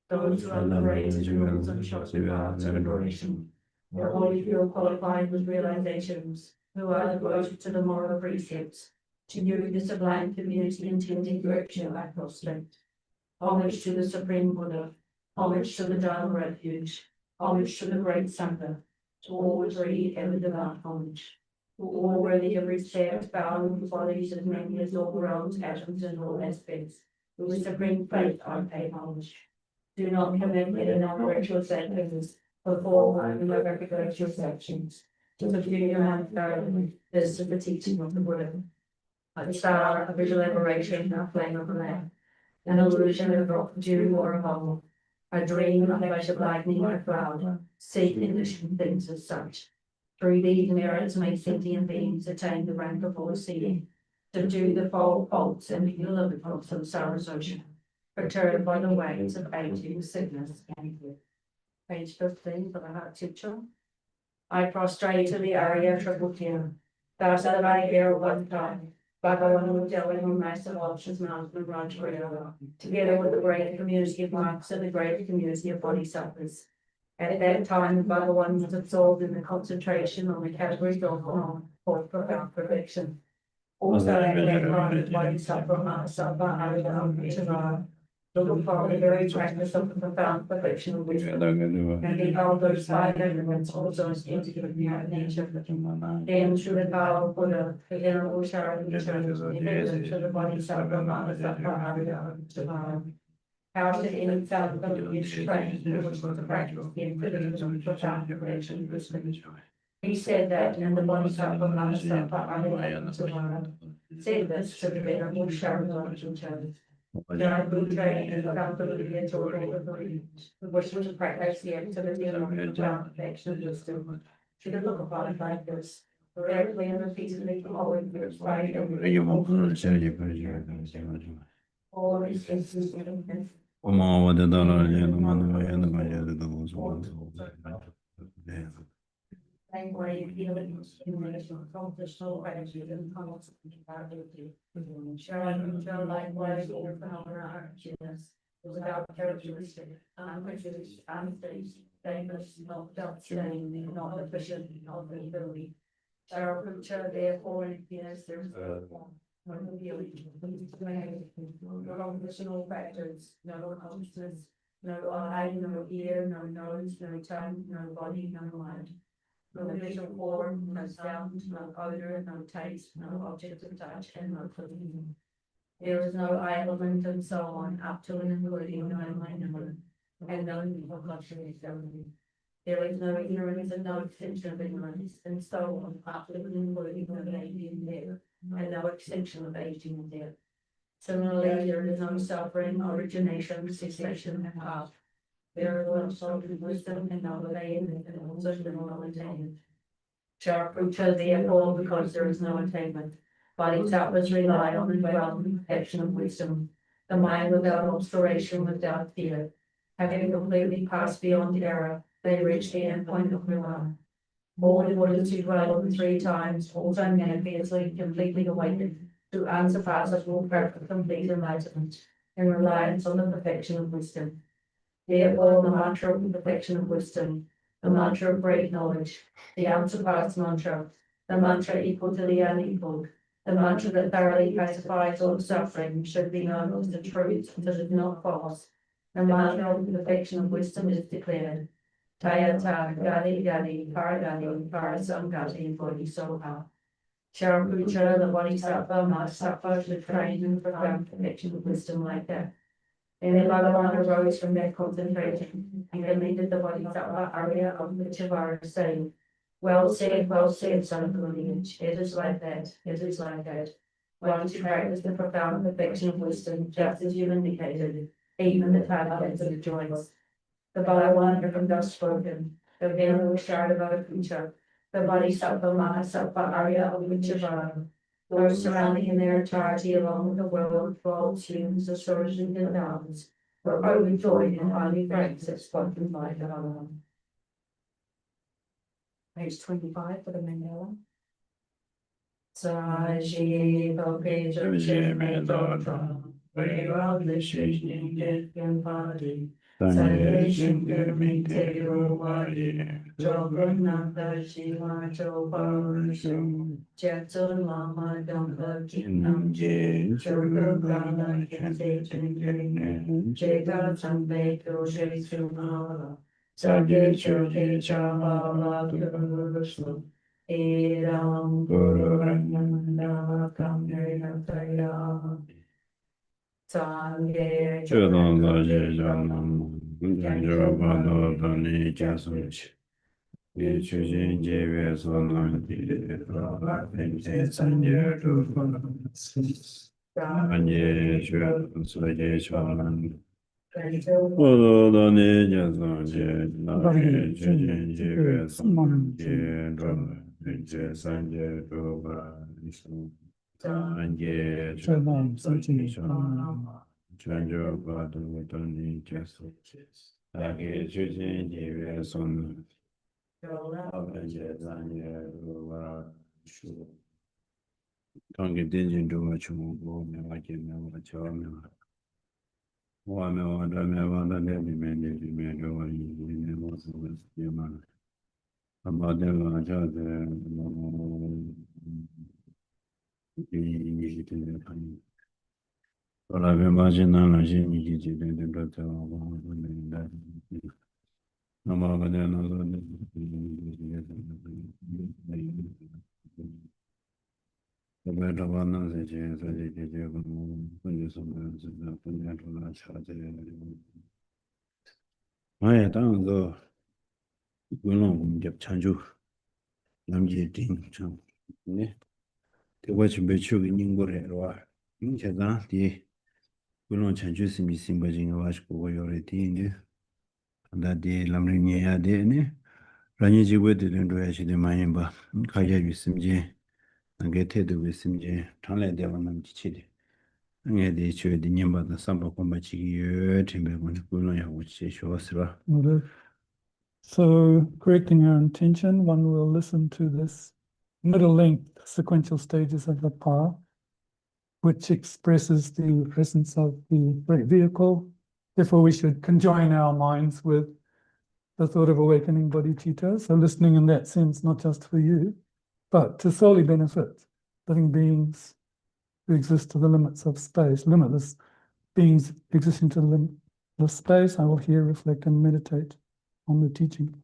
Those who are liberated rules and short of God to liberation. The holy feel qualified with realizations, who are devoted to the moral precepts, to you the sublime community intending virtue apostolate. Homage to the Supreme Buddha, homage to the Dharma refuge, homage to the Great Sangha, to all three ever divine homage. To all worthy of respect, bowing the bodies of many as all realms, atoms, and all aspects, with supreme faith I pay homage. Do not commit any non-virtual sentences before and over virtual sections. To the future and thoroughly, this is the teaching of the Buddha. A star, a visual liberation, a flame of the lamp, an illusion of a dew or a bubble, a dream, a flash of lightning or a cloud, see conditioned things as such. Through these merits may sentient beings attain the rank of foreseeing, subdue the foul faults and heal the faults of sorrow's ocean. Perturbed by the waves of aging, sickness, and death. Page 15 for the heart teacher. I prostrate to the area triple fear. Thus that I hear one time, Bhagavan will tell him master options mountain Raj Kriya, together with the great community of monks and the great community of bodhisattvas. At that time, Bhagavan was absorbed in the concentration on the categories of form for profound perfection. Also at that time, the bodhisattva Mahasattva Arihant look for the very practice of the profound perfection of wisdom, and behold those five elements also as integrated nature. Then through the power of Buddha, the venerable Sharon returns to the bodhisattva Mahasattva Arihant. How should any self-government be trained in which to practice the infinite of profound perfection of wisdom? He said that, and the bodhisattva Mahasattva Arihant said this to the venerable Sharon returns. John Boutre and accountability and total which was to practice the activity of perfection of wisdom. Should have looked upon it like this. Directly and repeatedly following the right all these instances. Same way you feel it in relation to cultural gratitude and compatibility. Show likewise all phenomena are without characteristic, unprejudiced, unfazed, famous, not self-staying, not efficient, not ability. Saraputta therefore appears there is no conditional factors, no consciousness, no eye, no ear, no nose, no tongue, no body, no mind. No visual form, no sound, no odor, no taste, no object of touch, and no feeling. There is no element and so on, up to and including no mind, and no contrary ceremony. There is no ignorance and no extension of ignorance, and so on, up to and including no aging and death, and no extension of aging and death. Similarly, there is no suffering, origination, cessation, and path. There was some wisdom and knowledge and also the knowledge attained. Sharp root to the apple because there is no attainment. Body tappers rely on the dwelling perfection of wisdom. The mind without obscuration, without fear. Having completely passed beyond error, they reach the end point of nirvana. All in order to dwell on 3 times, all time manifestly, completely awakened, to unsurpassable, perfect, complete enlightenment, in reliance on the perfection of wisdom. Therefore, the mantra of the perfection of wisdom, the mantra of great knowledge, the unsurpassed mantra, the mantra equal to the unequaled, the mantra that thoroughly pacifies all suffering, should be known as the truth, that is not false. The mantra of the perfection of wisdom is declared. Tayata Gadi Gadi Paragadi Parasamgati Bodhisoha. Sharaputra, the Bodhisattva, must suffer to train in profound perfection of wisdom like that. And the Bhagavan arose from their concentration and commended the Bodhisattva Arya of Vichavara, saying, well said, son of the lineage. It is like that, it is like that. One to practice the profound perfection of wisdom, just as you indicated, even the targets of the joints. The Bhagavan having thus spoken, the venerable Shardavada the Bodhisattva Mahasattva Arya of Vichavara, those surrounding in their entirety along with the world, worlds, humans, asuras, and Gandharvas, were overjoyed and highly praised at spoken by the Bhagavan. Page 25 for the Mandala. Saji Bhakti Jai Dotra, Vairam Vishishni Gampadi, Salvation Mite Rovadi, Jogannatha Shiva Choparasham, Jetsun Lama Dampa Kinam Jay, Jogagana Kente Jengene, Jega Sambe Koshe Sumala, Sage Choje Chahala Guruslu, Eram Gururanga Kamyataya. Sangye Chödön Zaje Janam Janjo Bado Dani Kyasuch Ye Chujin Jeve Sonan Pente Sanje Rupan Anye Chödön Zaje Chanan Bado Dani Kyasuch Nake Chujin Jeve Sonan Pente Sanje Rupan Anye Chödön Zaje Chanan Chanjo Bado Dani Kyasuch Nake Chujin Jeve Sonan Tangi Dinjin Duma Chumu, Mewaki Mewa Chawa Mewa. Wa Mewa Da Mewa Da Levi Mende Mewa Mewa Sumas Yamana. Abadeva Jade Yishite Pani. Ola Vimajina Najin Yiji de Brata Nama Badana The bed of one the chance I did when you sometimes when you to charge. I don't go. Gulong Jap Chanju Namji Ding Chang. The watch Bechu in Yingore. In Chazan, the Gulong Chanju Simi Simbajing Wash over your retain. And that day Lam Rim Yadene. Raniji wedded into Ashi de Mayimba. Kaya Simje. And get head with Simje. Tala Devanam Chichidi. And yet they showed the number the Samba Combachi Timber when Guloya, which shows. So, correcting our intention, one will listen to this middle-length sequential stages of the path, which expresses the presence of the vehicle. Therefore, we should conjoin our minds with the thought of awakening bodhicitta. So, listening in that sense, not just for you, but to solely benefit living beings who exist to the limits of space, limitless beings existing to the limitless space. I will hear, reflect, and meditate on the teaching.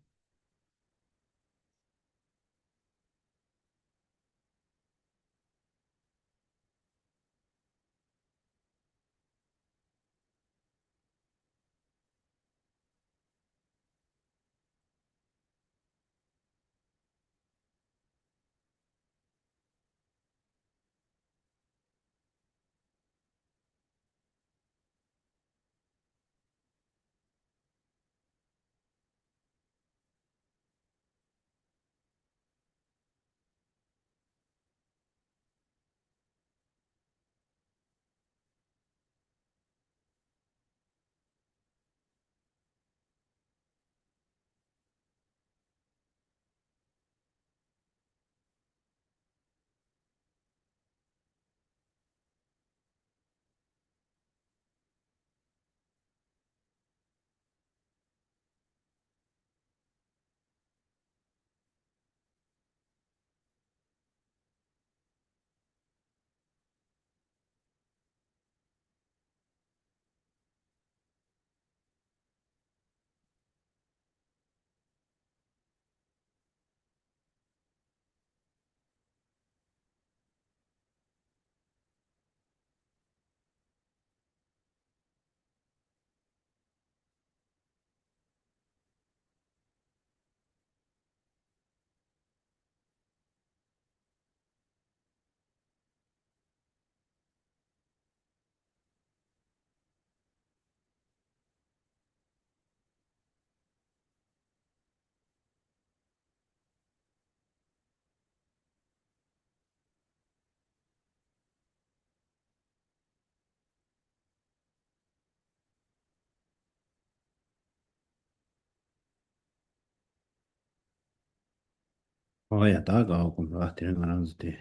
ya da ga ko ba de na ran de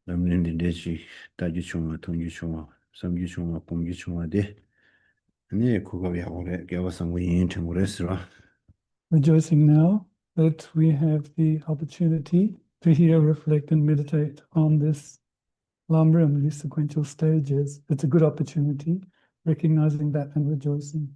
lam rin de chi da ji chung tong ji chung sam ji chung pom ji chung de ne ko ga ya ko le ge wa sang wi yin chung re sra Rejoicing now that we have the opportunity to hear, reflect, and meditate on this Lam Rim, these sequential stages. It's a good opportunity, recognizing that and rejoicing.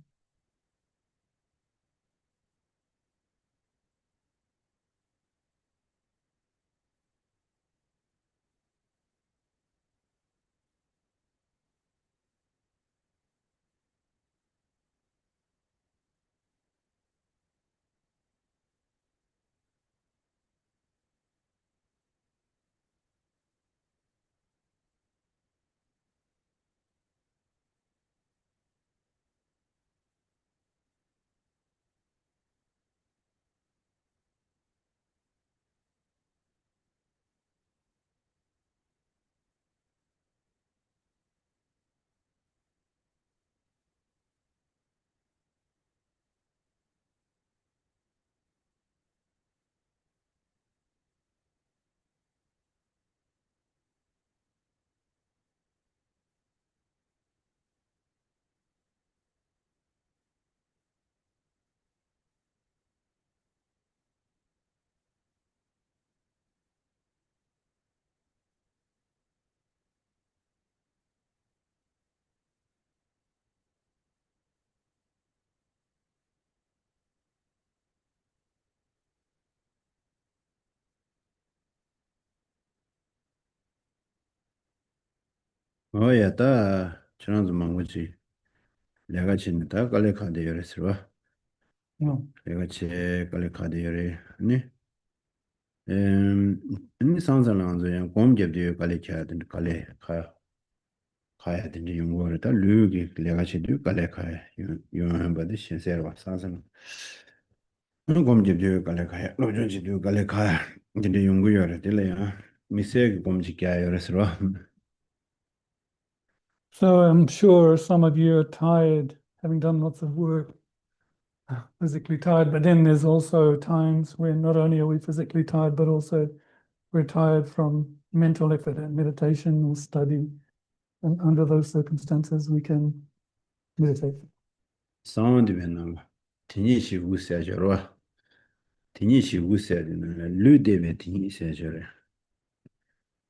ya da chang zu mang ji le ga chin da ga le kha de re sra No. le ga che ga le kha de re ne ni sang za lang zo ya gom ge de ga le kha de ga le kha ya de yung wo re da lu ge le ga che de ga le kha yung ba de shin se wa sang sang gom ge de ga le kha ya lo jo ji de ga le kha de yung gu yo re de le ya mi se gom ji kya yo re sra So I'm sure some of you are tired, having done lots of work, physically tired, but then there's also times when not only are we physically tired, but also we're tired from mental effort and meditation or study. And under those circumstances, we can meditate. sang de ben na ti ni shi wu se jo ro ti ni shi wu se de na lu de be ti ni se jo re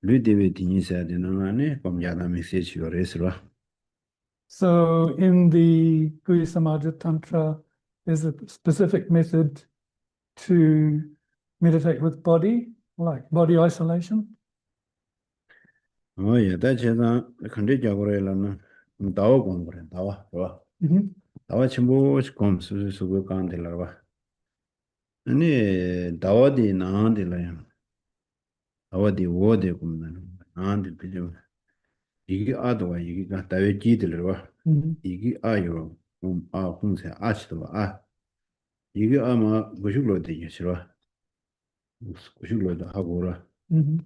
lu de be ti ni se de na ne kom ya da mi se chi yo re sra So in the Guya Samaja Tantra, there's a specific method to meditate with body, like body isolation. oh ya da che da kan de ja go re la na da wo gong go re da wa ro Mhm. da wa chim bo chi kom su su go kan de la wa ne da wa de na de la ya da wa de wo de kum na de bi jo 이게 아도가 이게 다외 기들 봐. Mhm. 이게 아요. 홍세 아치도 아. 이게 아마 무식로 되게 싫어. 무식로도 하고라. Mhm.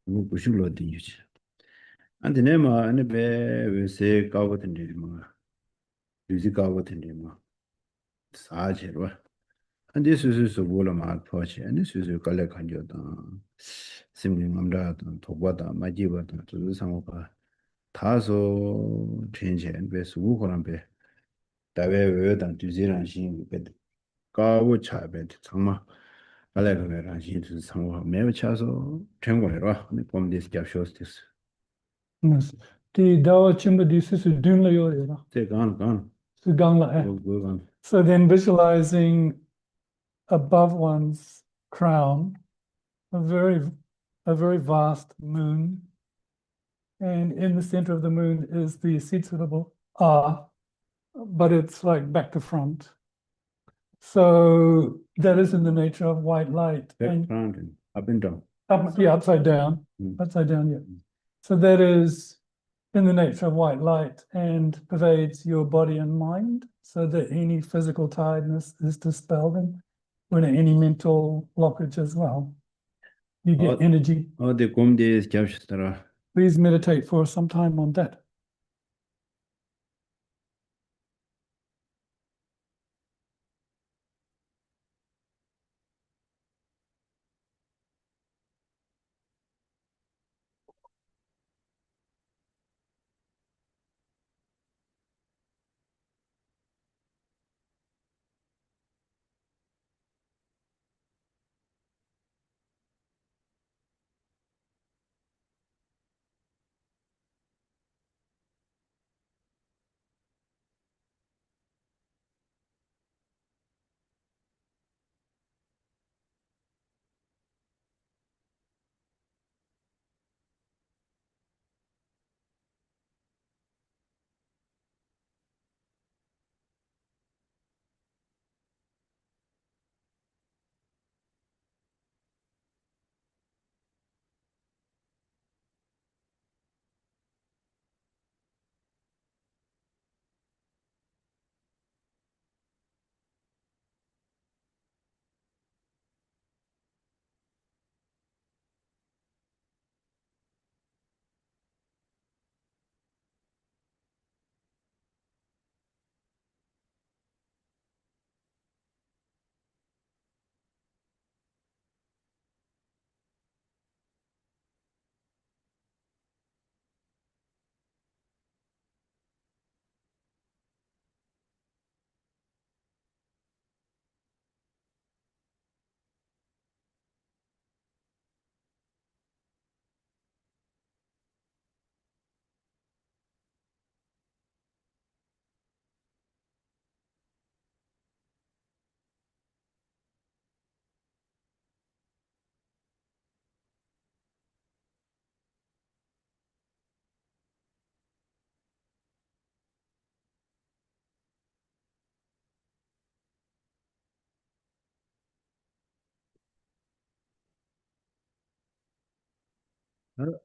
무식로 되게 싫어. 안데 내가 안에 배 왜세 가거든데 뭐. 유지 가거든데 뭐. 사제로. 안데 수수수 몰라 말 퍼치. 안데 수수 갈래 간jo다. 심리 남다 도바다 마지바다 저 상호가 다소 전전 배수 우거란 배 다외 외단 뒤지란 신 가고 차배 정말 알레그메란 신 상호 매우 차서 전거래라 네 봄디스 잡쇼스티스 Yes. The Dawa Chimba di Sisu Dunla Yoyera, 간 Su Gangla Eh. 그건 So then visualizing above one's crown a very vast moon, and in the center of the moon is the seed suitable ah, but it's like back to front. So that is in the nature of white light and background up and down upside down, yeah. So that is in the nature of white light and pervades your body and mind, so that any physical tiredness is dispelled, and when any mental blockage as well. You get energy. 어디 곰디스 잡시더라 Please meditate for some time on that.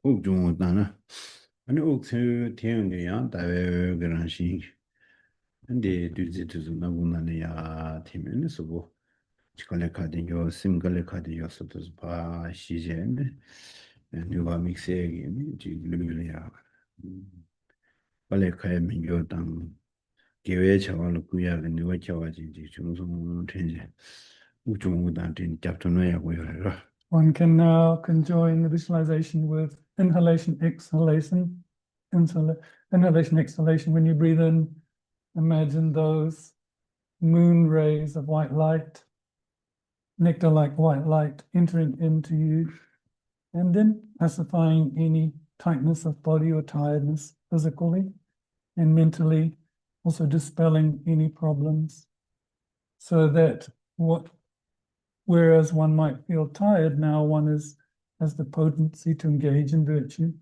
옥 중은 나나 아니 옥스 태양이야 다외 그런 시 근데 뒤지도 나고나냐 팀에는 서고 지컬레 카드요 심컬레 카드요서도 봐 시제인데 누가 믹스에 지르르야 빨리 가야 민요 당 계획 차원을 구야가 누가 차와지 중송 텐제 우중우단tin 잡토나야고요. One can now conjoin the visualization with inhalation, exhalation, inhalation, exhalation. When you breathe in, imagine those moon rays of white light, nectar-like white light entering into you, and then pacifying any tightness of body or tiredness physically and mentally, also dispelling any problems, so that whereas one might feel tired, now one has the potency to engage in virtue.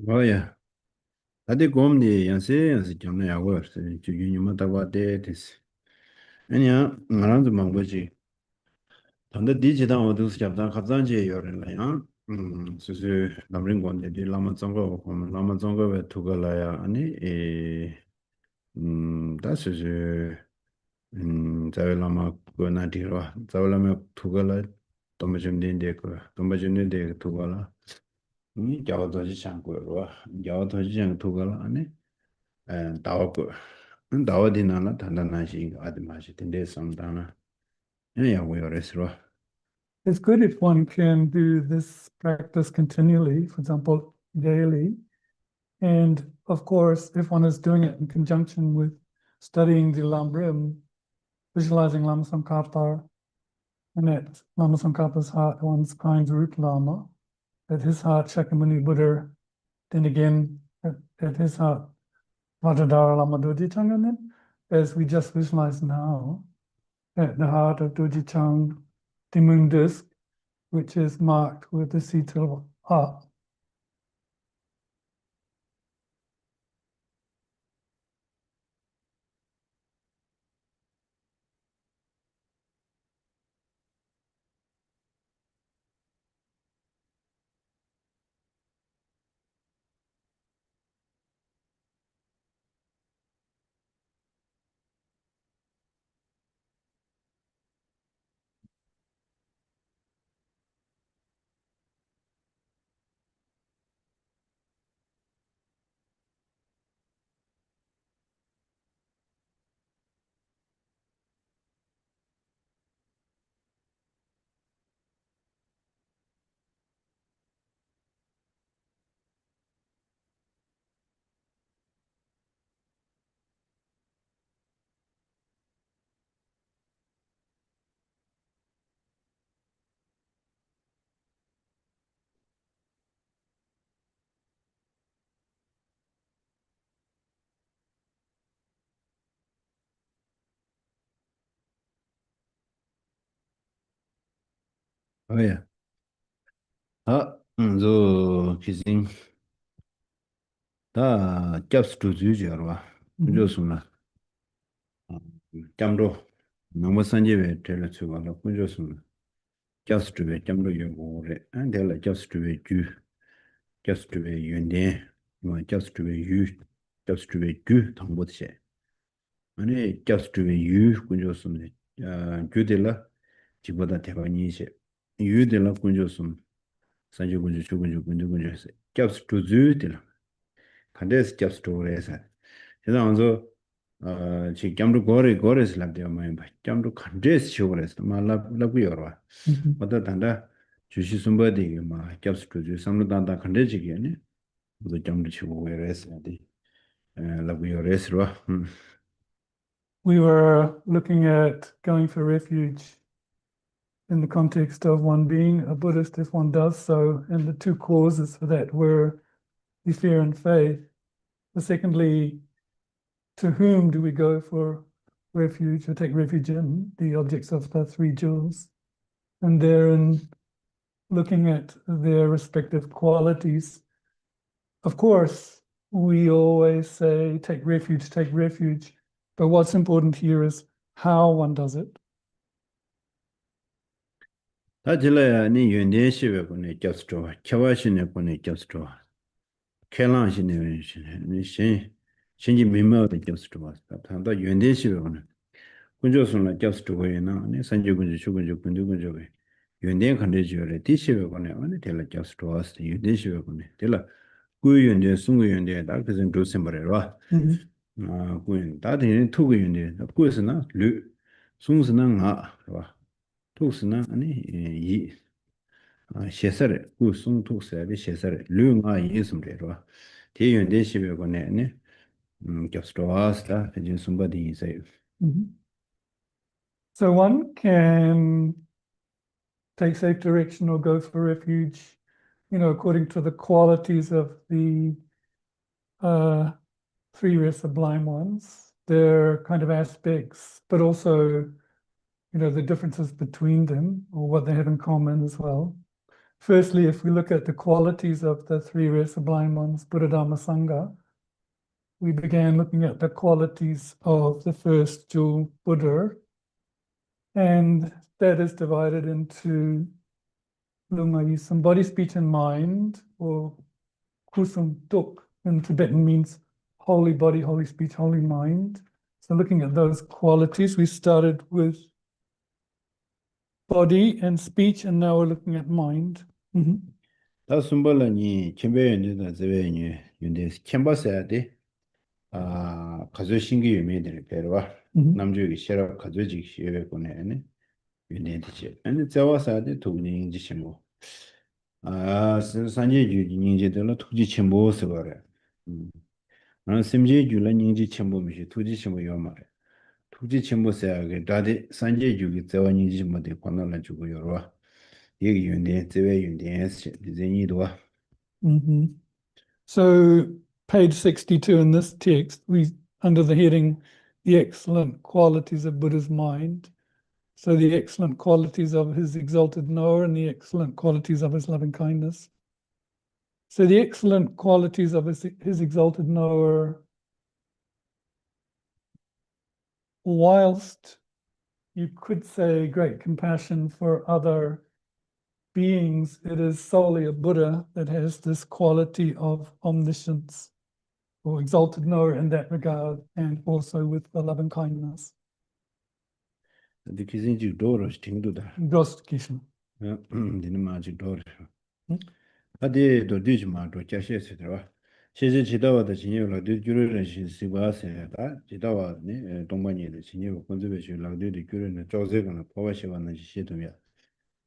뭐야? 다들 곰니 연세 경매 야고 주윤이 뭐다고 데데스. 아니야, 나랑도 망보지. 단데 디지다 어디서 잡다 갑자기 요래라야. 수수 남린 건데 디 라마 정거 보면 라마 정거 왜 두가라야 아니 다스스 자벨라마 고나디로 자벨라마 두가라 domajunde ko domajunde 두가라 이 자와도지 창고로 자와도지 창 두가라 아니 다와고 다와디나나 단단하시 아드마시 텐데 samdana 야 왜요레스로 It's good if one can do this practice continually, for example, daily. And of course, if one is doing it in conjunction with studying the Lam Rim, visualizing Lama Tsongkhapa, and at Lama Tsongkhapa's heart, one's kind root Lama, at his heart, Shakyamuni Buddha, then again, at his heart, Vajradhara Lama Doji Chang, and then, as we just visualized now, at the heart of Doji Chang, the moon disk, which is marked with the Sital heart. Oh yeah. So kissing. 다 겹스 두 주지로 와. kunjosuna jamdo nangma sanjewe tela tsuwa la kunjosuna jas tuwe jamdo yogo re andela jas tuwe ju jas tuwe yunden ma jas tuwe yu jas tuwe ju thangbo tse ane jas tuwe yu kunjosuna ju de la jiboda teba nishe yu de la kunjosuna sanje kunjo chu kunjo kunjo kunjo se jas tu zu de la kandes jas tu re sa 그래서 지 겸도 고레스 랍데요 마이 바 겸도 컨데스 쇼그레스 말라고 여러 어떤 단다 주시 숨바디 마 겹스도 삼로단다 컨데지기네 그 겸도 치고 그래서 어디 라고 여레스로 We were looking at going for refuge in the context of one being a Buddhist if one does so, and the two causes for that were the fear and faith. But secondly, to whom do we go for refuge or take refuge in? The objects of the three jewels. And therein, looking at their respective qualities. Of course, we always say, take refuge. But what's important here is how one does it. 다질라야 니 윤대시베 군에 겹스도 켜와시네 군에 겹스도 켈랑시네 신지 미모의 겹스도 왔다 단다 윤대시베 군에 군조선라 겹스도 거에나 네 산지군지 주군지 군두군지 윤대 컨디지어레 디시베 군에 아니 텔라 겹스도 왔다 윤대시베 군에 텔라 구윤대 숭구윤대 다 그전 조심버려라 구윤 다들 투구윤대 구에서나 르 숭스나 가 봐. tuk스나 아니 이 셰서레 구숭 tuk스야비 셰서레 류가 이스므레로 대연대 시베고네 겹스도와스다 이제 숨바디 이세 So one can take safe direction or go for refuge, according to the qualities of the three rare sublime ones, their kind of aspects, but also the differences between them or what they have in common as well. Firstly, if we look at the qualities of the three rare sublime ones, Buddha, Dhamma, Sangha, we began looking at the qualities of the first jewel, Buddha, and that is divided into lunga yisam, body, speech, and mind, or kusum tuk in Tibetan means holy body, holy speech, holy mind. So looking at those qualities, we started with body and speech, and now we're looking at mind. 다 숨발라니 켐베연데다 제베니 윤데 켐바세야데 가조 신기 유명되는 배로와 남주기 싫어 가조직 시에고네 윤데지 아니 자와사데 도닝지 심모 산제 유닝제들로 투지 켐보스 거래 난 심제 줄라 닝지 켐보미시 투지 켐보 요마래 투지 켐보세야게 다데 산제 유기 자와 닝지 모데 관나라 주고 요와 얘기 윤데 제베 윤데 디자인이도와 So page 62 in this text, under the heading, the excellent qualities of Buddha's mind. So the excellent qualities of his exalted knower and the excellent qualities of his loving kindness. So the excellent qualities of his exalted knower, whilst you could say great compassion for other beings, it is solely a Buddha that has this quality of omniscience or exalted knower in that regard, and also with the loving kindness. The Kizinji Doros Tinduda. Grostkishan. Dinimaji Doros. Adi do Dijma do Chashes. She's Chidawa the Chinio, the Juran Sibas, Chidawa, Domani, the Chinio, conservation, like the Curan, Joseph, and Povashiva and Shitumia.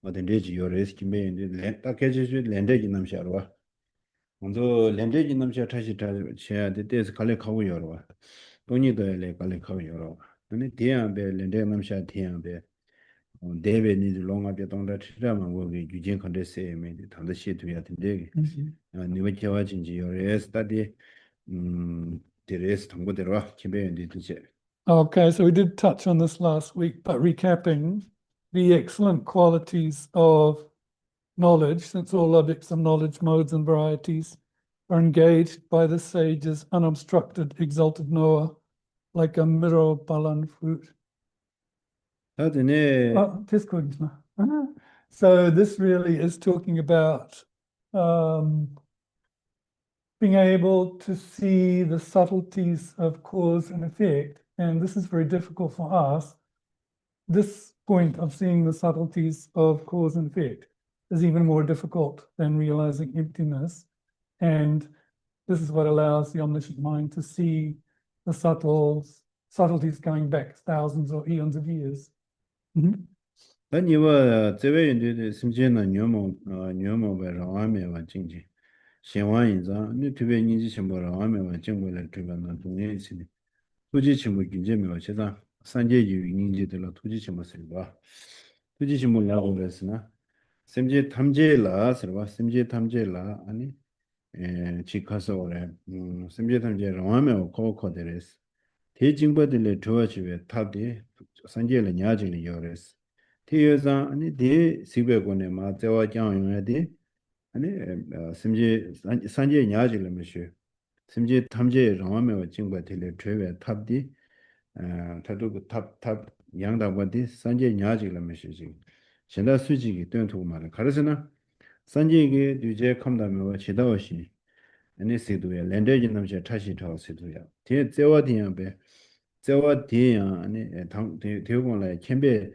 But in this, your rescue may in the packages with landage in Namsharwa. Although landage in Namshata share the days Kalikawa Yorwa. Only the Lake Kalikawa Yorwa. And it Tian Bear, Landamsha Tian Bear. David needs long up yet on that Raman will be Eugene Condese made it on the sheet we had in day. And you were watching your study. The rest of what the rock came in the Okay, so we did touch on this last week, but recapping, the excellent qualities of knowledge, since all objects of knowledge, modes and varieties, are engaged by the sage's unobstructed, exalted knower, like a mirror balan fruit. 다드네 Just good. So this really is talking about being able to see the subtleties of cause and effect. And this is very difficult for us. This point of seeing the subtleties of cause and effect is even more difficult than realizing emptiness. And this is what allows the omniscient mind to see the subtleties going back thousands or eons of years. 아니와 제외인데 심지어는 녀모 라와메와 징지 신화인자 니 특别인지 첨부 라와메와 징고를 주변은 동네 있으니 투지 첨부 긴제메와 제가 산제지 인지들로 투지 첨부 쓸바 투지 첨부 라고 그랬으나 심지 탐제라 설바 심지 탐제라 아니 지카서 오래 심지 탐제 라와메와 코코데레스 대징버들의 조화집에 탑디 산제를 냐지를 요레스 티여자 아니 대 시베고네 마 저와 장용에디 아니 심지 산제 냐지를 메시 심지 탐제 라마메와 징버들의 조회 탑디 타도 탑 양다버디 산제 냐지를 메시지 현대 수직이 된토 말을 가르스나 산제에게 뒤제 컴다메와 지다오시 아니 세도에 렌데지 남셔 타시 타오 세도야 대 저와디야베 저와디야 아니 당 대공来 前辈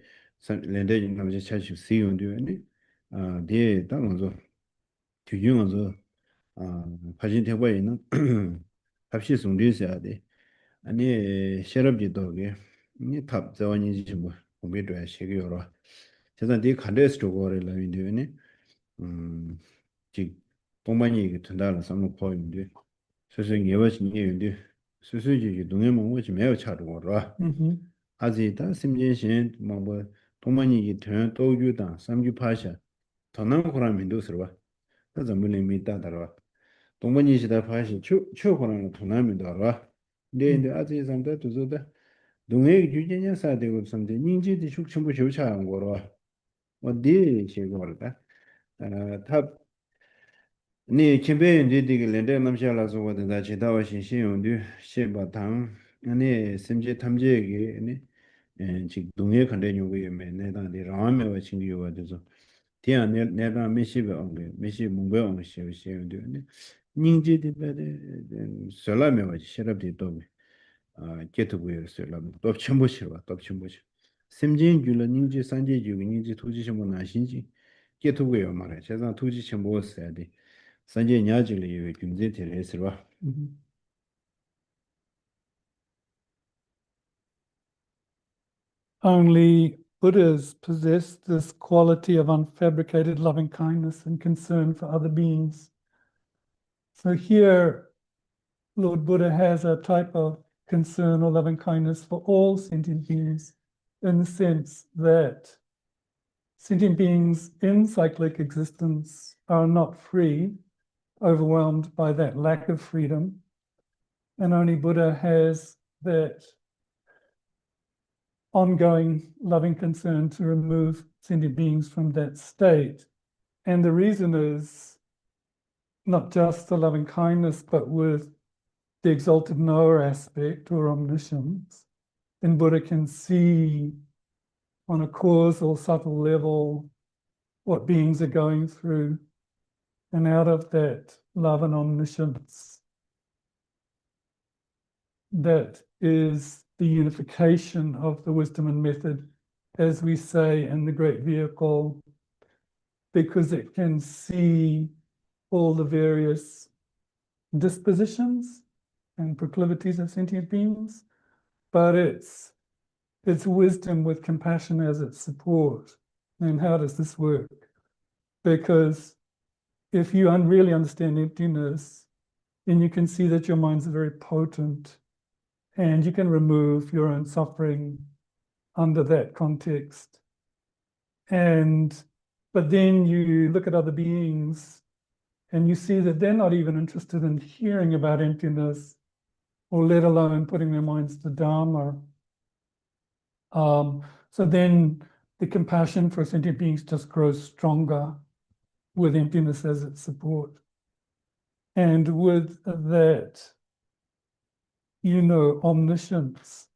렌데지 남셔 차시 세용도 아니 대 당원서 뒤용어서 파진 대과에 있는 합시 송리셔야 돼 아니 셔럽지도게 니 탑 저원이지 뭐 공부도 시기요로 제가 네 칸데스도 거를 라인데네 지 동반이 된다는 상무 포인트 소소 예버진 예인데 소소지 동해 먹지 매우 차도로 아직다 심진신 뭐 동반이 된 도주다 삼주 파샤 더난 거라면도 서봐 그래서 물림이 따다로 동반이 시다 파시 추고는 도나면도 알아 근데 아직 상대 두서다 동해 주제냐 사대고 섬데 닌지디 축첨부 조차한 거로 어디 시고르다 탑 네, kimbe 되게 렌데 남샤라서 와다 제다와 신신용도 시바당 아니 심지 탐제기 아니 지 동해 컨텐츠에 매내다데 라메와 친구와 돼서 디안에 내가 메시베 온게 메시 문베 온 시시용도 아니 닝지디 베데 설라메와 시럽디 또 게트부여서 또 첨부시와 또 첨부시 심진 줄은 닝지 산제 주 닝지 투지 첨부 나신지 게트부여 말해 제가 투지 첨부 써야 돼 산제 냐지리 김제 테레스와 Only Buddhas possess this quality of unfabricated loving kindness and concern for other beings. So here, Lord Buddha has a type of concern or loving kindness for all sentient beings, in the sense that sentient beings in cyclic existence are not free, overwhelmed by that lack of freedom, and only Buddha has that ongoing loving concern to remove sentient beings from that state. And the reason is not just the loving kindness, but with the exalted knower aspect or omniscience, then Buddha can see on a causal, subtle level what beings are going through. And out of that love and omniscience, that is the unification of the wisdom and method, as we say in the great vehicle, because it can see all the various dispositions and proclivities of sentient beings, but it's wisdom with compassion as its support. And how does this work? Because if you really understand emptiness, then you can see that your minds are very potent, and you can remove your own suffering under that context. But then you look at other beings and you see that they're not even interested in hearing about emptiness, or let alone putting their minds to Dharma. So then the compassion for sentient beings just grows stronger. with emptiness as its support. And with that, omniscience,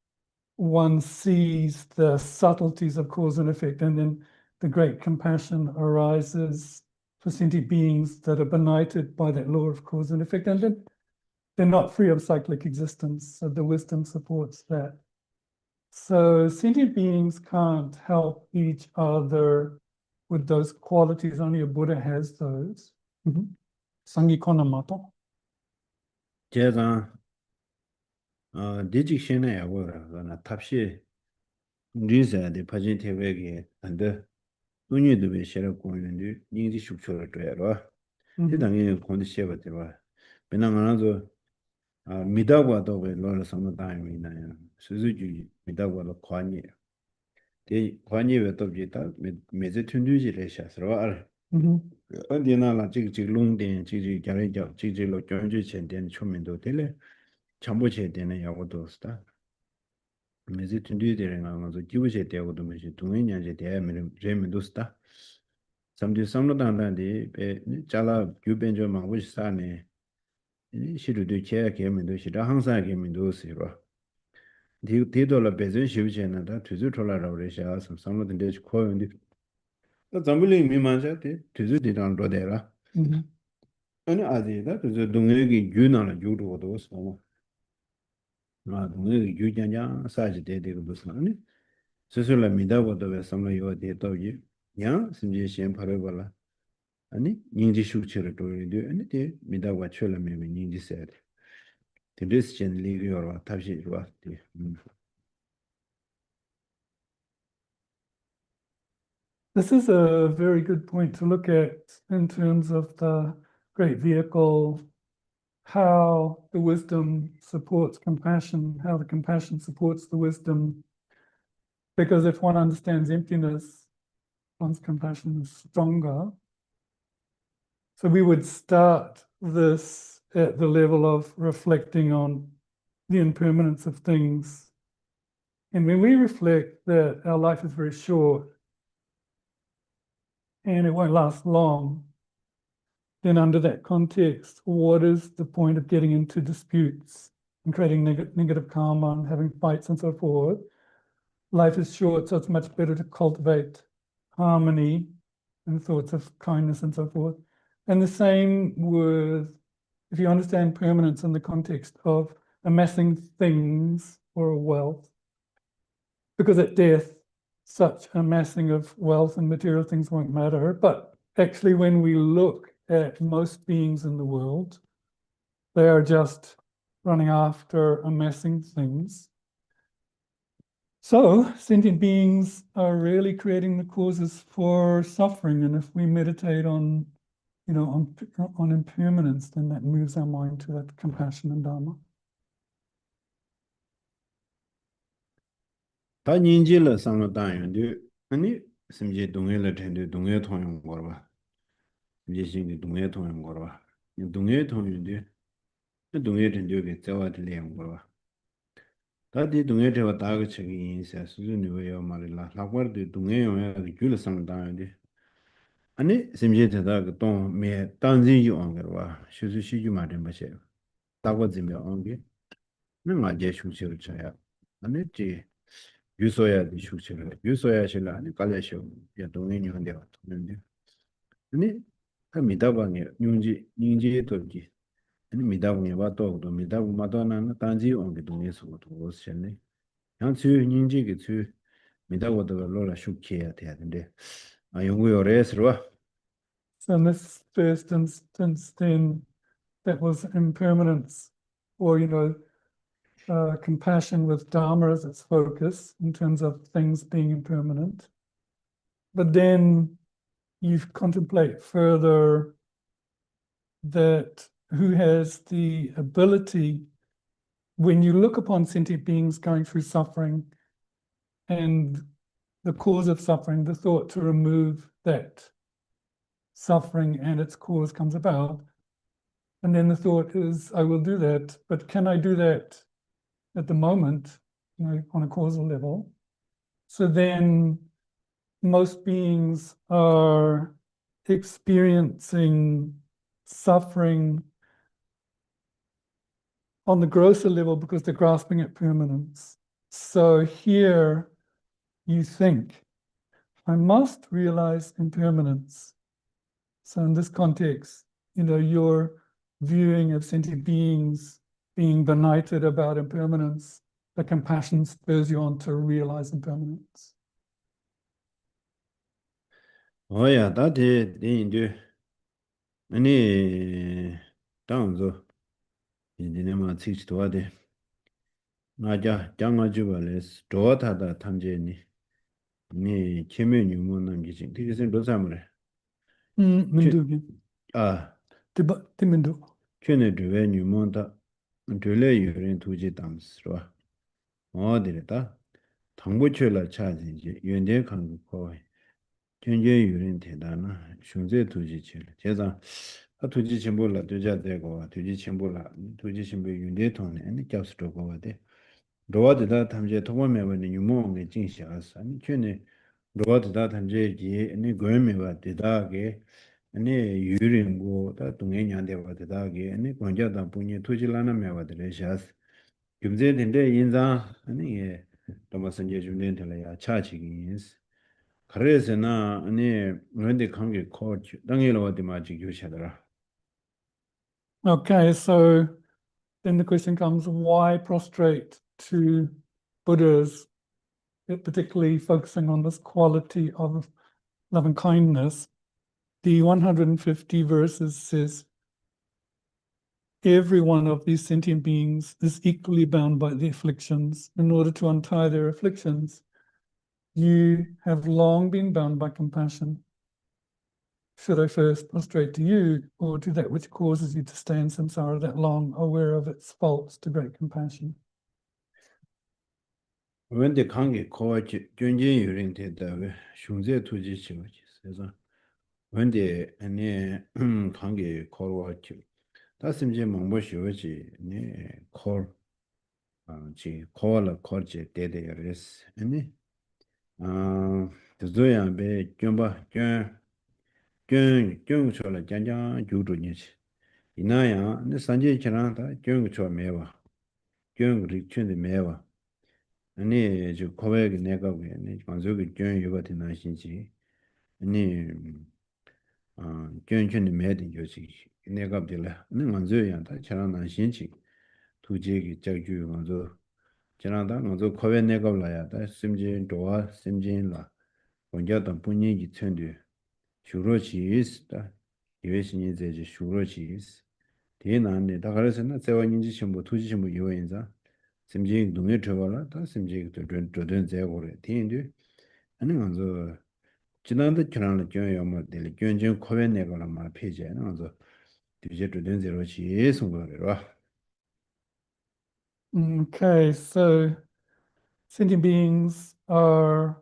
one sees the subtleties of cause and effect, and then the great compassion arises for sentient beings that are benighted by that law of cause and effect, and then they're not free of cyclic existence, so the wisdom supports that. So sentient beings can't help each other with those qualities, only a Buddha has those. Sangi kona mato. 제가 디직션에 야고라 탑시 리자데 파진 테베게 안데 운유도 왜 싫어 고는데 닝지 숙초를 줘야로 대당에 콘디셔가 되와 배낭하나도 미다고도 왜 로를 삼는 다음이나요 수수주 미다고도 관이 대 관이 왜또 비다 메제 튼두지를 샤스로 알 어디나라 지지 롱된 지지 자리죠 지지로 견주 전된 초면도 될래 참고제 되는 야고도 스타 메지 튼두지를 가면서 기부제 되고도 메지 동행년제 대하면 레면도 스타 삼디 삼로단단디 배 잘라 규변조 망고시사네 시루도 제야 개면도 시라 항상 개면도 쓰이로 디도라 베전 시비제나다 투즈 톨라라고 그래서 삼로든 데지 코연디 또 잠불이 미만자데 투즈 디단 로데라 아니 아디다 투즈 동네기 유나라 유도도 쓰고 동네기 유janja 사지 데데도 쓰나니 스스로 미다고도 왜 삼로 요데 또지 야 심지 시엔 바르발라 아니 닝지 슈치를 도리도 아니 데 미다고 쳐라면 닝지 세 this generally or tabshi This is a very good point to look at in terms of the great vehicle, how the wisdom supports compassion, how the compassion supports the wisdom. Because if one understands emptiness, one's compassion is stronger. So we would start this at the level of reflecting on the impermanence of things. And when we reflect that our life is very short and it won't last long, then under that context, what is the point of getting into disputes and creating negative karma and having fights and so forth? Life is short, so it's much better to cultivate harmony and thoughts of kindness and so forth. And the same with, if you understand permanence in the context of amassing things or wealth, because at death, such amassing of wealth and material things won't matter. But actually, when we look at most beings in the world, they are just running after amassing things. So sentient beings are really creating the causes for suffering. And if we meditate on impermanence, then that moves our mind to that compassion and Dharma. 다 닌지를 상로 다연데 아니 심지 동해를 텐데 동해 통용 거봐 이제 신이 동해 통용 거봐 동해 통용인데 동해 텐데 저와들 내용 거봐 다디 동해 저와 다가 책이 인사 수준이 왜요 말이라 라고르데 동해 용에 줄 상로 다연데 아니 심지 대다 그동매 단지 요한 거봐 수수시 좀 말은 마세요 다고 지면 온게 내가 제 수치를 쳐야 아니 지 유소야 슈치를 유소야 실라 아니 깔래쇼 야 동행이 한데 왔는데 아니 그 미다방에 닝지 돌기 아니 미다방에 와도 미다방 마도나는 단지 온게 동에서 도스셨네 양치 닝지게 주 미다고도 로라 슈키야 되는데 아 연구요래서와 So in this first instance, then that was impermanence, or compassion with Dharma as its focus in terms of things being impermanent. But then you contemplate further that who has the ability, when you look upon sentient beings going through suffering and the cause of suffering, the thought to remove that suffering and its cause comes about. And then the thought is, I will do that, but can I do that at the moment, on a causal level? So then most beings are experiencing suffering on the grosser level because they're grasping at permanence. So here you think, I must realize impermanence. So in this context, your viewing of sentient beings being benighted about impermanence, the compassion spurs you on to realize impermanence. Oh yeah, that is the any down so in the name of teach to what 나자 장아주발레스 도타다 탐제니 니 체면이 뭐는지 되게 로사무래 Mindu. 아 Mindu. 큐네 드웨 뉴몬다 드레 유린 투지 담스로 어디다 당보철라 차진지 연대 강구 거에 전제 유린 대단나 슝제 투지철 제가 투지 첨부라 되자되고 투지 첨부라 투지 첨부 윤대 통에 아니 잡스도 거거든 로드다 탐제 토모메버니 유모게 진시아스 아니 큐네 로드다 탐제기 아니 고메바 데다게 아니 유린고 다 동행ኛ데바 데다게 아니 권자다 분이 투질라나 메바데레샤스 금제된데 인자 아니 예 도마선제 준된텔야 차치기스 그래서나 아니 왠데 관계 코치 당연히 어디 마치 교시하더라. Okay, so then the question comes, why prostrate to Buddhas, particularly focusing on this quality of loving kindness? The 150 verses says, every one of these sentient beings is equally bound by the afflictions. In order to untie their afflictions, you have long been bound by compassion. Should I first prostrate to you, or to that which causes you to stay in samsara that long, aware of its faults to great compassion? 왠데 관계 코치 전제 유린테다 슝제 투지치고 그래서 왠데 아니 관계 코로치 다심지 망보시오지 네 콜지 콜라 콜지 데데레스 아니 그조야베 좀봐 쩐쩐초라 짠짠 주루니치 이나야 네 산제 지나다 쩐초 매와 쩐 리춘데 매와 아니 저 코백이 내가 그네 관속이 쩐 요거티 나신지 아니 쩐쩐데 매든 요지 내가 빌라 네 만져야 다 지나나 신지 두제기 저주 만져 지나다 만져 코백 내가 올라야 다 심진 도와 심진라 원자던 분위기 천대 슈로치스다 예외신이 제지 슈로치스 대난데 다 그래서는 세원인지 전부 투지 전부 요인자 심지 농에 들어가라 다 심지 저든 제고래 대인데 아니 먼저 지난데 지난에 교회만 될 견전 코에 내거나 말 폐지는 먼저 뒤에 저든 제로치 송거래로 Okay, so sentient beings are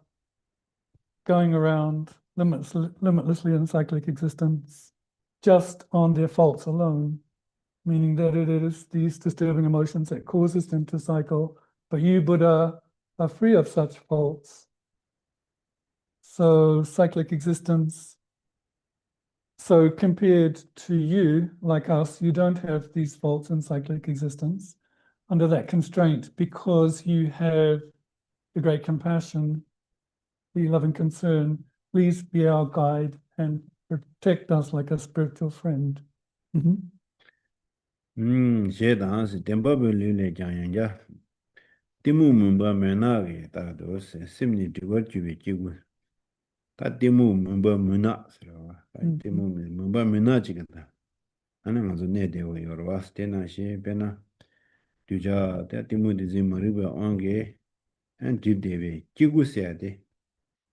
going around limitlessly in cyclic existence just on their faults alone, meaning that it is these disturbing emotions that causes them to cycle, but you, Buddha, are free of such faults. So cyclic existence, so compared to you, like us, you don't have these faults in cyclic existence under that constraint because you have the great compassion, the loving concern. Please be our guide and protect us like a spiritual friend. 제단스 템바벨리네 장양자 티무문바 메나게 다도스 심니 디버주비 지구 다 티무문바 메나스라 티무문바 메나지간다 아니 먼저 내대고 여러 와스테나시 베나 두자 티무디지 머리바 on게 한 집데베 지구세야데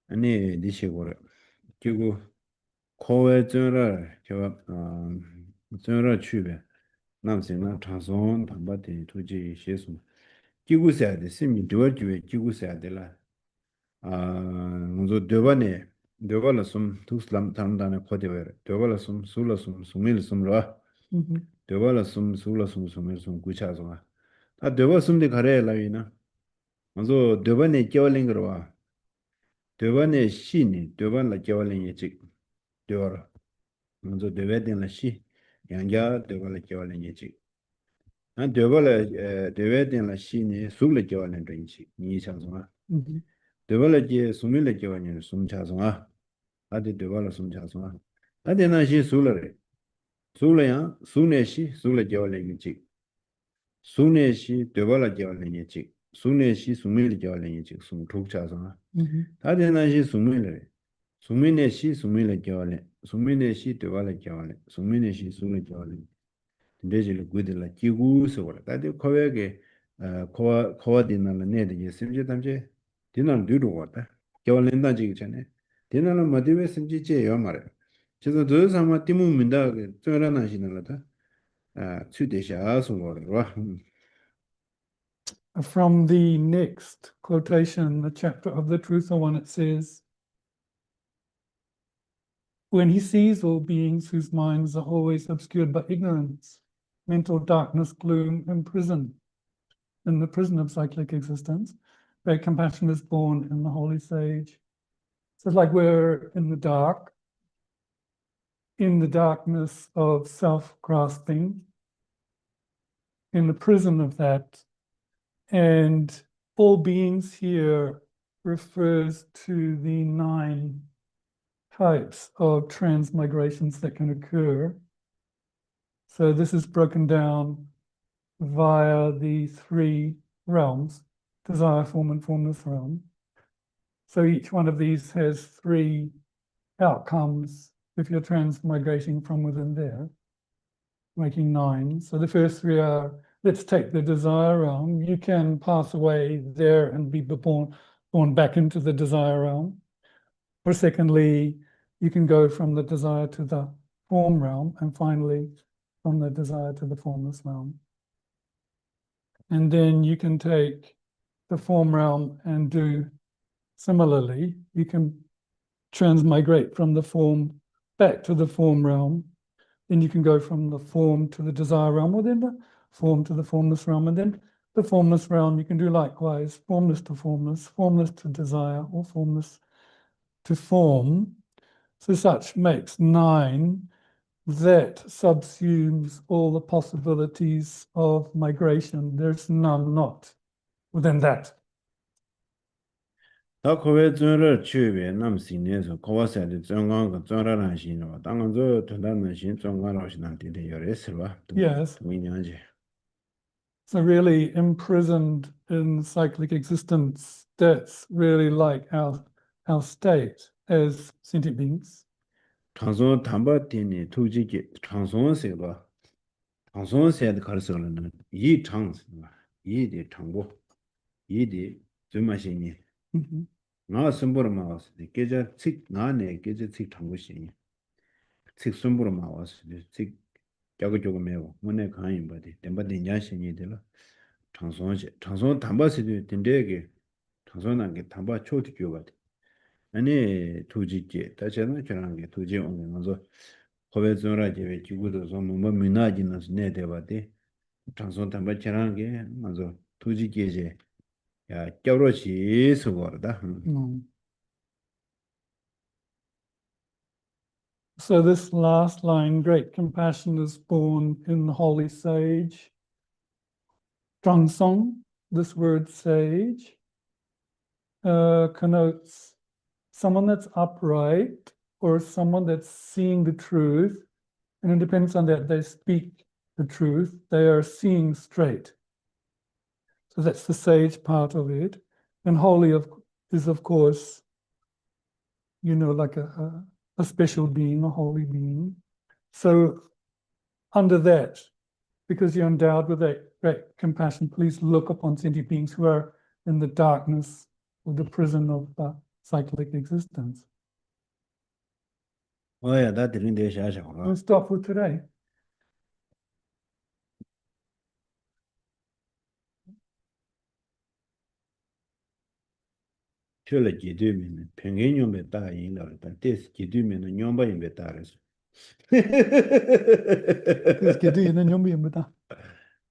아니 디시고라 지구 코에 전라 저 전라 추베 남생나 transform 담바데 투지 예수 기구세야데 심이 되어주에 기구세야데라 먼저 되발라 좀 투슬람 담다네 코데베 되발라 좀 술라 좀 수밀 좀라 되발라 좀 술라 좀 수밀 좀 구차서가 다 되발 좀데 가래라이나 먼저 되발네 겨울링으로와 되발네 신이 되발라 겨울링이 직 되어라 먼저 되베된 라시 양자 되발의 겨울에 예지 안 되발의 되베된 라시니 술래 겨울에 된지 니 상성아 Mhm. 되발의 제 수밀의 겨울에 숨차성아 아디 되발의 숨차성아 아디 나시 술래 술래야 수네시 술래 겨울에 예지 수네시 되발의 겨울에 예지 수네시 수밀의 겨울에 예지 숨 족차성아 Mhm. 아디 나시 수밀래 수민의시 수민의 겨울에 수민의시 되발의 겨울에 수민의시 술래 겨울에 대지를 구들라 기구서 그래. 다들 코에게 코와디나는 내데 심지 담제 디난 뒤로 왔다. 겨울엔다 지기 전에 디나는 마디베 심지제 요 말이야. 그래서 더 사마 티무 민다 저라나시는라다. 추대샤 소거라. From the next quotation, the chapter of the Truthful One, it says, when he sees all beings whose minds are always obscured by ignorance, mental darkness, gloom, and prison, in the prison of cyclic existence, great compassion is born in the holy sage. So it's like we're in the darkness of self-grasping, in the prison of that. And all beings here refers to the 9 types of transmigrations that can occur. So this is broken down via the 3 realms, desire, form, and formless realm. So each one of these has 3 outcomes if you're transmigrating from within there, making 9. So the first 3 are, let's take the desire realm. You can pass away there and be born back into the desire realm. Or secondly, you can go from the desire to the form realm, and finally from the desire to the formless realm. And then you can take the form realm and do similarly. You can transmigrate from the form back to the form realm. Then you can go from the form to the desire realm, or then the form to the formless realm, and then the formless realm you can do likewise, formless to desire, or formless to form. So such makes 9 that subsumes all the possibilities of migration. There's none not within that. 다 코웨 존을 취외 남신에서 코와세의 정강과 전라란신으로 당은저 전단은 신 정강으로시는 데데 열에서와 Yes. 동의냐지 So really imprisoned in cyclic existence, that's really like our state as sentient beings. 장소 담바티니 투지기 장소세가 장소세의 가르쳐는 이 장소가 이디 장고 이디 좀마시니 Mhm. 나 선보러 마와서 계좌 칙 나네 계좌 칙 장고시니 칙 선보러 마와서 칙 자고 조금 해요 문에 가인 바디 덴바디 냐신이 되라 장소 담바시도 된대게 장소난 게 담바 초티 교바디 아니 투지기 다시는 저런 게 투지 오는 거서 고베존라제 지구도 좀 뭐 미나지는 네데바디 장소 담바 저런 게 먼저 투지기제 야 껴로시 수거다 Mm. So this last line, great compassion is born in the holy sage. Drangsong, this word sage, connotes someone that's upright or someone that's seeing the truth. And it depends on that, they speak the truth. They are seeing straight. So that's the sage part of it. And holy is, of course, like a special being, a holy being. So under that, because you're endowed with that great compassion, please look upon sentient beings who are in the darkness or the prison of cyclic existence. 어야 다 들린데 샤샤고 We'll stop for today. 셜레 기드면 평균용에 따라 인라다 데스 기드면 뇽바임에 따라서 Let's do it in your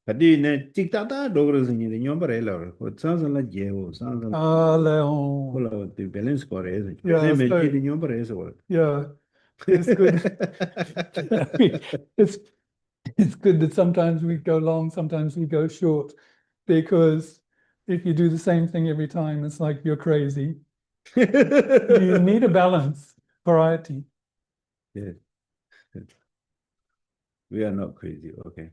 가디네 찍다다 로그르스니 뇽바레라 산산라 제오 산산 Leon. 콜라 디 밸런스 거래서 Yeah, 네 so- 메지 뇽바레서 Yeah. It's good. It's good that sometimes we go long, sometimes we go short, because if you do the same thing every time, it's like you're crazy. You need a balance, variety. Yes. We are not crazy, okay.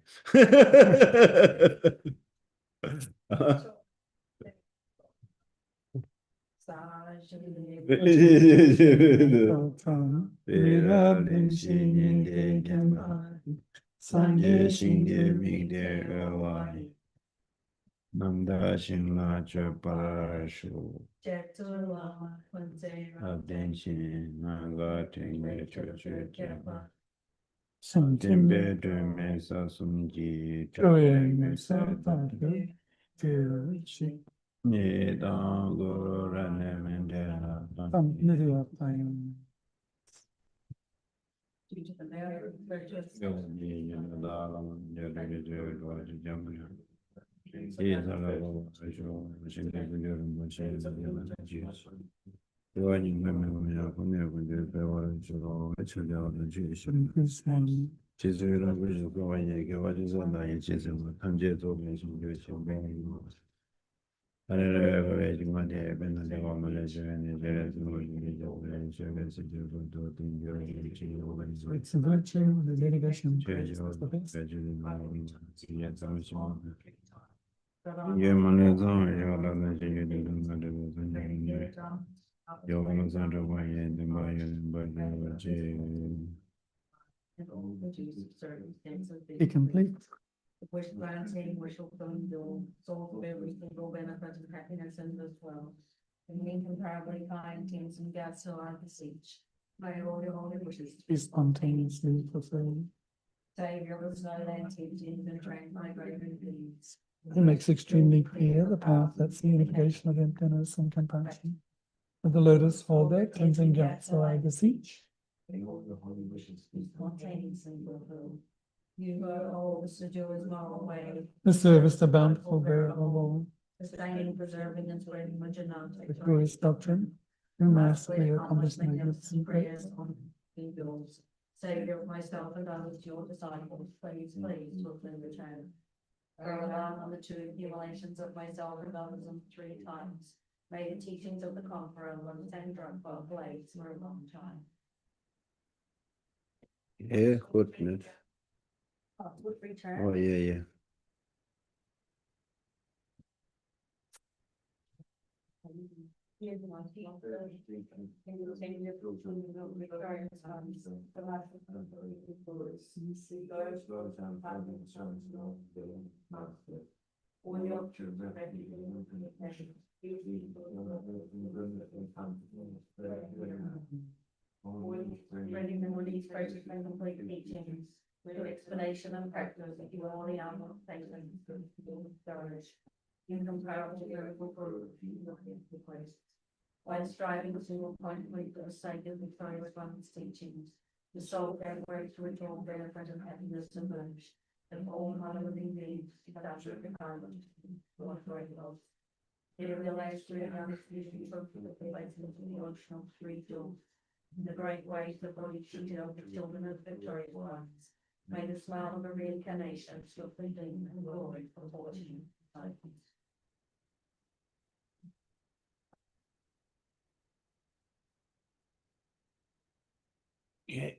Namda Shingla Chaparashu Abdenshin Naga Tenge Church Tempe de Mesa Sumji Nidan Guru Rane Mendela Due to the mayor, purchase. It's a virtue, the delegation praise is the best. Be complete. Wish granting, wish fulfilling, will solve every single benefit and happiness in this world. And incomparably kind things and God so I beseech. May all your holy wishes Be spontaneously fulfilled. Savior of the land teachings and train my great deeds. It makes extremely clear the path that's the unification of emptiness and compassion. With the lotus fall there, cleansing gaps, so I beseech. May all your holy wishes be spontaneously fulfilled. You were all the seducer's moral way. The service, the bountiful bearer of all. Sustaining, preserving, and spreading much The glorious doctrine, who masterly accomplished magnificent prayers. on bills. Savior of myself and others, your disciples, please fulfill the child. Go down on the two accumulations of myself and others in 3 times. May the teachings of the conqueror and drug both blades for a long time. Yeah, good. Would return. Oh, yeah. Here's one. Reading the release process and complete teachings with explanation and practice that you already are not facing incomparable miracle proof the place. While striving to appointment for the sake of victorious one's teachings, the soul their way to return benefit and happiness and blemish, and all other living beings without requirement. What great love. It realized through the institution of the place into the ocean of 3 jewels. In the great ways the body cheated of the children of victorious ones. May the smile of a reincarnation swiftly gleam and glory for fortune. Yeah.